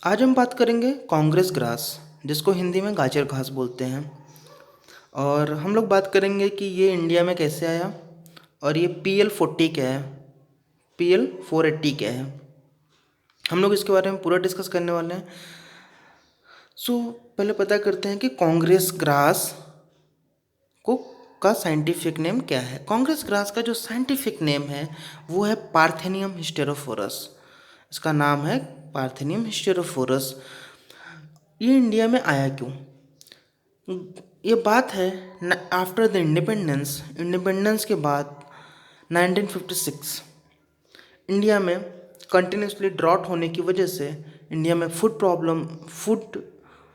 आज हम बात करेंगे कांग्रेस ग्रास, जिसको हिंदी में गाजर घास बोलते हैं। और हम लोग बात करेंगे कि ये इंडिया में कैसे आया और ये PL40 क्या है, PL480 क्या है। हम लोग इसके बारे में पूरा डिस्कस करने वाले हैं। पहले पता करते हैं कि कांग्रेस ग्रास को का साइंटिफिक नेम क्या है। कांग्रेस ग्रास का जो साइंटिफिक नेम है वो है पार्थेनियम हिस्टेरोफोरस। इसका नाम है पार्थेनियम हिस्टेरोफोरस। ये इंडिया में आया क्यों? ये बात है आफ्टर द इंडिपेंडेंस के बाद 1956 इंडिया में कंटिन्यूसली ड्रॉट होने की वजह से इंडिया में फूड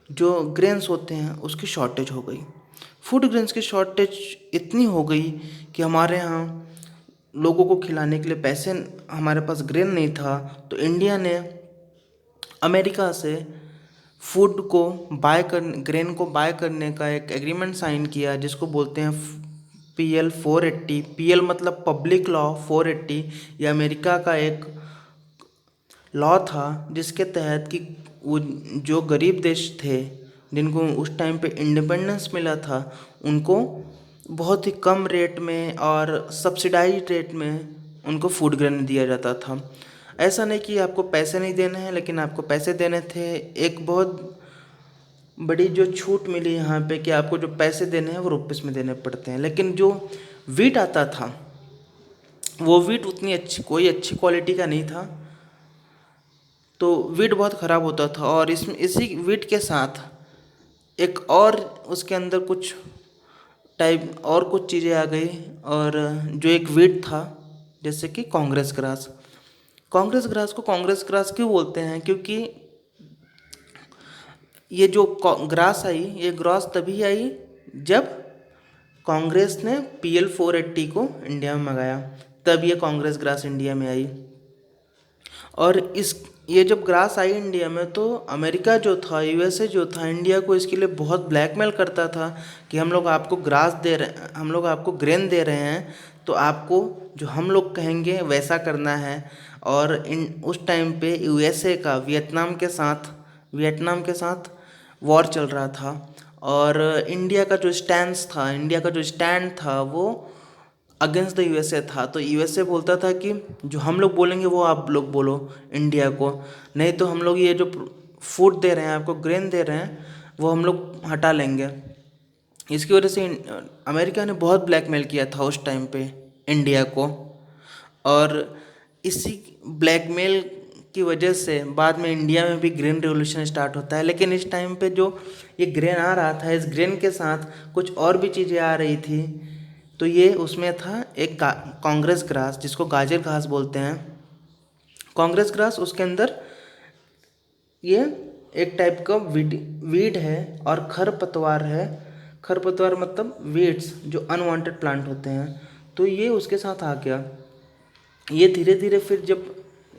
जो ग्रेन्स होते हैं उसकी शॉर्टेज हो गई। फूड ग्रेन्स की शॉर्टेज इतनी हो गई कि हमारे यहाँ लोगों को खिलाने के लिए पैसे, हमारे पास ग्रेन नहीं था, तो इंडिया ने अमेरिका से ग्रेन को बाय करने का एक एग्रीमेंट साइन किया, जिसको बोलते हैं PL480। PL मतलब पब्लिक लॉ 480। ये अमेरिका का एक लॉ था जिसके तहत कि वो जो गरीब देश थे जिनको उस टाइम पे इंडिपेंडेंस मिला था, उनको बहुत ही कम रेट में और सब्सिडाइज रेट में उनको फूड ग्रेन दिया जाता था। ऐसा नहीं कि आपको पैसे नहीं देने हैं, लेकिन आपको पैसे देने थे। एक बहुत बड़ी जो छूट मिली यहाँ पे कि आपको जो पैसे देने हैं वो रुपीस में देने पड़ते हैं। लेकिन जो वीट आता था वो वीट उतनी कोई अच्छी क्वालिटी का नहीं था, तो वीट बहुत ख़राब होता था। और इसी वीट के साथ एक और उसके अंदर कुछ चीज़ें आ गई, और जो एक वीट था जैसे कि कांग्रेस ग्रास। कांग्रेस ग्रास को कांग्रेस ग्रास क्यों बोलते हैं? क्योंकि ये जो ग्रास आई, ये ग्रास तभी आई जब कांग्रेस ने PL480 को इंडिया में मंगाया, तब ये कांग्रेस ग्रास इंडिया में आई। और ये जब ग्रास आई इंडिया में, तो अमेरिका जो था, USA जो था, इंडिया को इसके लिए बहुत ब्लैकमेल करता था कि हम लोग आपको ग्रेन दे रहे हैं, तो आपको जो हम लोग कहेंगे वैसा करना है। और उस टाइम पे USA का वियतनाम के साथ वॉर चल रहा था, और इंडिया का जो स्टैंड था वो अगेंस्ट द USA था। तो USA बोलता था कि जो हम लोग बोलेंगे वो आप लोग बोलो इंडिया को, नहीं तो हम लोग ये जो फूड दे रहे हैं, आपको ग्रेन दे रहे हैं, वो हम लोग हटा लेंगे। इसकी वजह से अमेरिका ने बहुत ब्लैकमेल किया था उस टाइम पे इंडिया को। और इसी ब्लैकमेल की वजह से बाद में इंडिया में भी ग्रेन रेवोल्यूशन स्टार्ट होता है। लेकिन इस टाइम पे जो ये ग्रेन आ रहा था, इस ग्रेन के साथ कुछ और भी चीज़ें आ रही थी। तो ये उसमें था एक कांग्रेस ग्रास, जिसको गाजर घास बोलते हैं। कांग्रेस ग्रास उसके अंदर ये एक टाइप का वीड है और खरपतवार है। खरपतवार मतलब वीड्स जो अनवांटेड प्लांट होते हैं, तो ये उसके साथ आ गया। ये धीरे धीरे फिर जब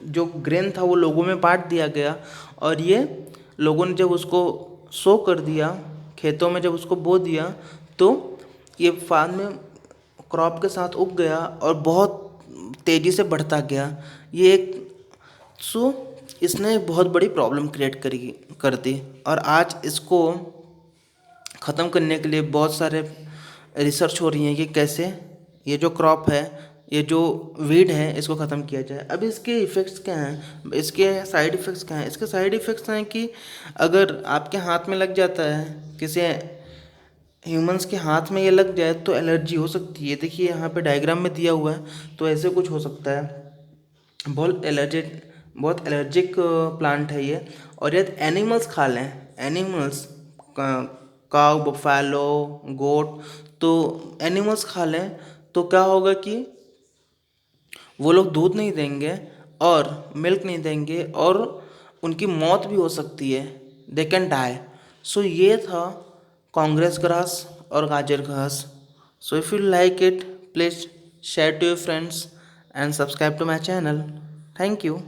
जो ग्रेन था वो लोगों में बांट दिया गया, और ये लोगों ने जब उसको सो कर दिया, खेतों में जब उसको बो दिया, तो ये फार्म में क्रॉप के साथ उग गया और बहुत तेज़ी से बढ़ता गया। ये इसने एक बहुत बड़ी प्रॉब्लम क्रिएट कर दी, और आज इसको ख़त्म करने के लिए बहुत सारे रिसर्च हो रही हैं कि कैसे ये जो क्रॉप है, ये जो वीड है, इसको ख़त्म किया जाए। अब इसके इफ़ेक्ट्स क्या हैं, इसके साइड इफ़ेक्ट्स क्या हैं? इसके साइड इफ़ेक्ट्स हैं कि अगर आपके हाथ में लग जाता है, किसी ह्यूमंस के हाथ में ये लग जाए तो एलर्जी हो सकती है। देखिए यहाँ पे डायग्राम में दिया हुआ है, तो ऐसे कुछ हो सकता है। बहुत एलर्जिक प्लांट है ये। और यदि एनिमल्स खा लें, एनिमल्स काऊ, बफैलो, गोट, तो एनिमल्स खा लें तो क्या होगा कि वो लोग दूध नहीं देंगे और मिल्क नहीं देंगे, और उनकी मौत भी हो सकती है। They can die. ये था कांग्रेस ग्रास और गाजर घास। If you like it, please share to your friends and subscribe to my channel. Thank you.